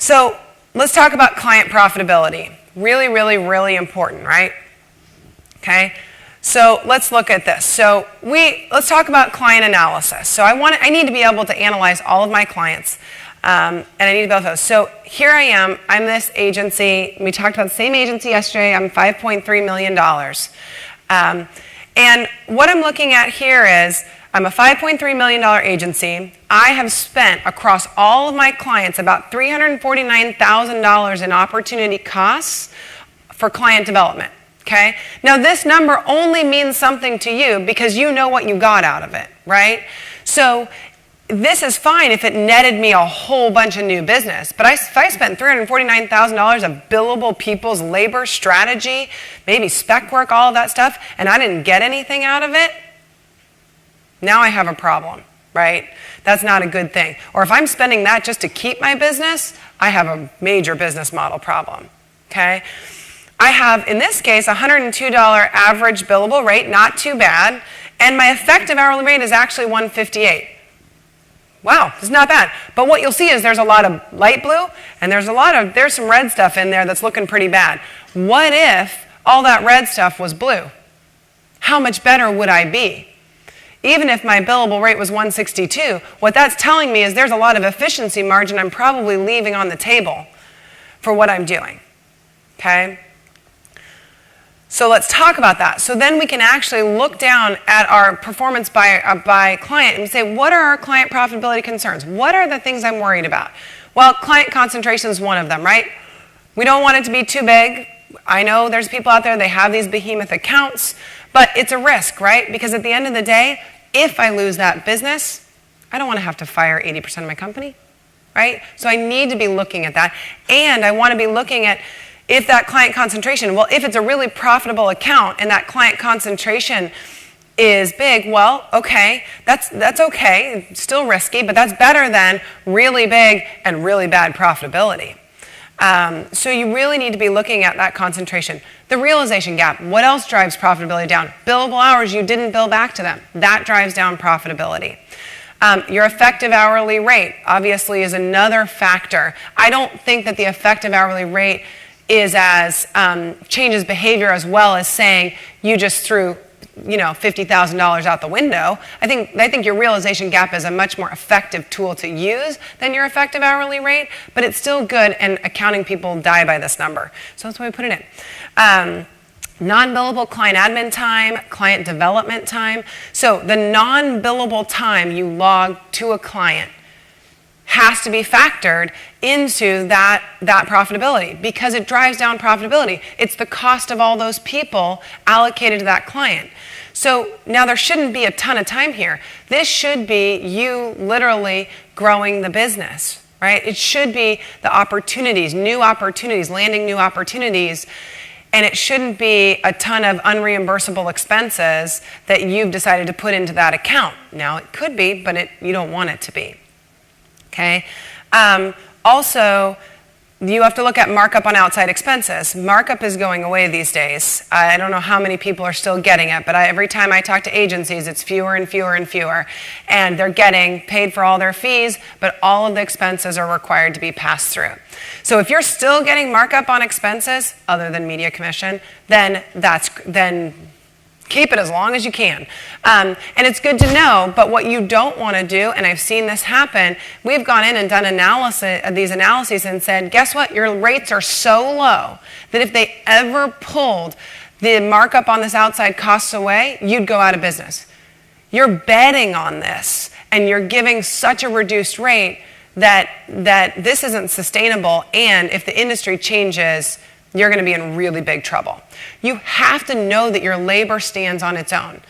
So let's talk about client profitability. Really, really, really important, right? Okay. So let's look at this. So let's talk about client analysis. So I need to be able to analyze all of my clients, and I need to be able to. So here I am. I'm this agency. We talked about the same agency yesterday. I'm $5.3 million. And what I'm looking at here is I'm a $5.3 million agency. I have spent across all of my clients about $349,000 in opportunity costs for client development. Okay? Now this number only means something to you because you know what you got out of it, right? So this is fine if it netted me a whole bunch of new business, but if I spent $349,000 of billable people's labor strategy, maybe spec work, all of that stuff, and I didn't get anything out of it, now I have a problem, right? That's not a good thing. Or if I'm spending that just to keep my business, I have a major business model problem, okay? I have, in this case, a $102 average billable rate, not too bad, and my effective hourly rate is actually $158. Wow, it's not bad. But what you'll see is there's a lot of light blue, and there's some red stuff in there that's looking pretty bad. What if all that red stuff was blue? How much better would I be? Even if my billable rate was $162, what that's telling me is there's a lot of efficiency margin I'm probably leaving on the table for what I'm doing, okay? So let's talk about that. So then we can actually look down at our performance by client and say, what are our client profitability concerns? What are the things I'm worried about? Well, client concentration is one of them, right? We don't want it to be too big. I know there's people out there, they have these behemoth accounts, but it's a risk, right? Because at the end of the day, if I lose that business, I don't want to have to fire 80% of my company, right? So I need to be looking at that. And I want to be looking at if that client concentration, well, if it's a really profitable account and that client concentration is big, well, okay, that's okay. It's still risky, but that's better than really big and really bad profitability. So you really need to be looking at that concentration. The realization gap, what else drives profitability down? Billable hours you didn't bill back to them. That drives down profitability. Your effective hourly rate, obviously, is another factor. I don't think that the effective hourly rate is as changes behavior as well as saying you just threw $50,000 out the window. I think your realization gap is a much more effective tool to use than your effective hourly rate, but it's still good, and accounting people die by this number. So that's why we put it in. Non-billable client admin time, client development time. So the non-billable time you log to a client has to be factored into that profitability because it drives down profitability. It's the cost of all those people allocated to that client. So now there shouldn't be a ton of time here. This should be you literally growing the business, right? It should be the opportunities, new opportunities, landing new opportunities, and it shouldn't be a ton of unreimbursable expenses that you've decided to put into that account. Now it could be, but you don't want it to be. Okay. Also, you have to look at markup on outside expenses. Markup is going away these days. I don't know how many people are still getting it, but every time I talk to agencies, it's fewer and fewer and fewer. And they're getting paid for all their fees, but all of the expenses are required to be passed through. So if you're still getting markup on expenses, other than media commission, then keep it as long as you can. And it's good to know, but what you don't want to do, and I've seen this happen, we've gone in and done these analyses and said, guess what? Your rates are so low that if they ever pulled the markup on this outside costs away, you'd go out of business. You're betting on this, and you're giving such a reduced rate that this isn't sustainable, and if the industry changes, you're going to be in really big trouble. You have to know that your labor stands on its own.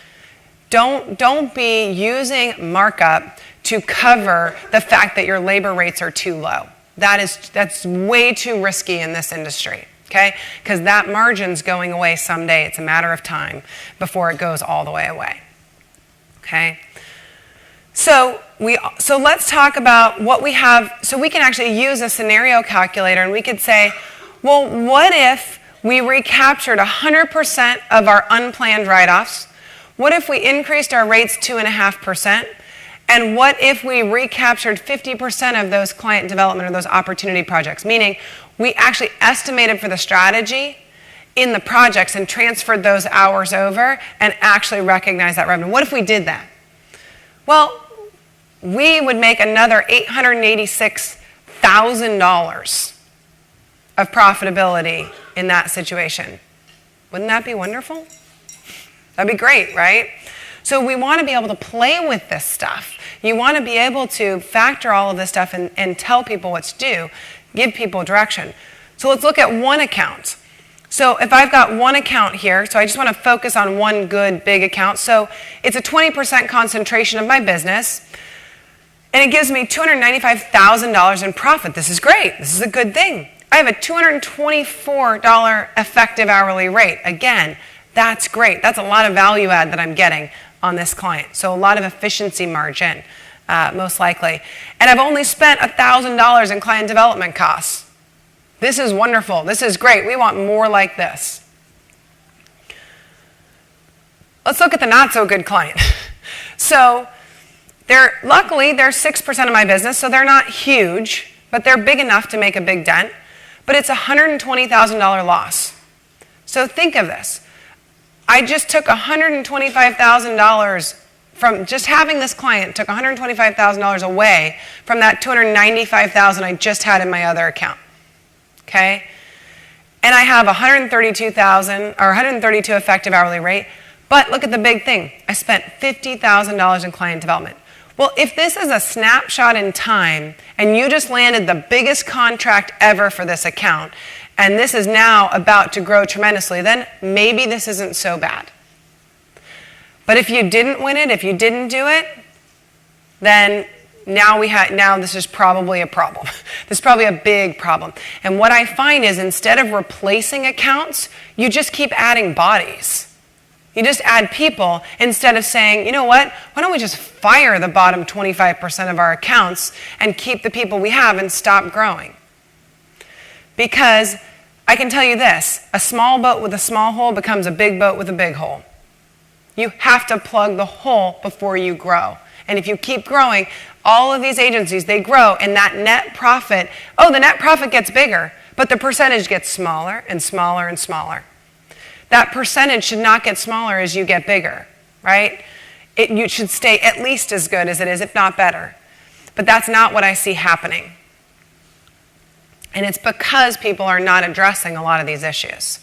Don't be using markup to cover the fact that your labor rates are too low. That's way too risky in this industry, okay? Because that margin's going away someday. It's a matter of time before it goes all the way away, okay? So let's talk about what we have. So we can actually use a scenario calculator, and we could say, well, what if we recaptured 100% of our unplanned write-offs? What if we increased our rates 2.5%? And what if we recaptured 50% of those client development or those opportunity projects? Meaning we actually estimated for the strategy in the projects and transferred those hours over and actually recognized that revenue. What if we did that? Well, we would make another $886,000 of profitability in that situation. Wouldn't that be wonderful? That'd be great, right? So we want to be able to play with this stuff. You want to be able to factor all of this stuff and tell people what to do, give people direction. So let's look at one account. So if I've got one account here, so I just want to focus on one good big account. So it's a 20% concentration of my business, and it gives me $295,000 in profit. This is great. This is a good thing. I have a $224 effective hourly rate. Again, that's great. That's a lot of value add that I'm getting on this client. So a lot of efficiency margin, most likely. And I've only spent $1,000 in client development costs. This is wonderful. This is great. We want more like this. Let's look at the not so good client. So luckily, they're 6% of my business, so they're not huge, but they're big enough to make a big dent. But it's a $120,000 loss. So think of this. I just took $125,000 from just having this client, took $125,000 away from that $295,000 I just had in my other account. Okay? And I have $132,000 or $132 effective hourly rate. But look at the big thing. I spent $50,000 in client development. Well, if this is a snapshot in time and you just landed the biggest contract ever for this account, and this is now about to grow tremendously, then maybe this isn't so bad. But if you didn't win it, if you didn't do it, then now this is probably a problem. This is probably a big problem. And what I find is instead of replacing accounts, you just keep adding bodies. You just add people instead of saying, you know what, why don't we just fire the bottom 25% of our accounts and keep the people we have and stop growing? Because I can tell you this, a small boat with a small hole becomes a big boat with a big hole. You have to plug the hole before you grow. And if you keep growing, all of these agencies, they grow, and that net profit, the net profit gets bigger, but the percentage gets smaller and smaller and smaller. That percentage should not get smaller as you get bigger, right? You should stay at least as good as it is, if not better. But that's not what I see happening. And it's because people are not addressing a lot of these issues.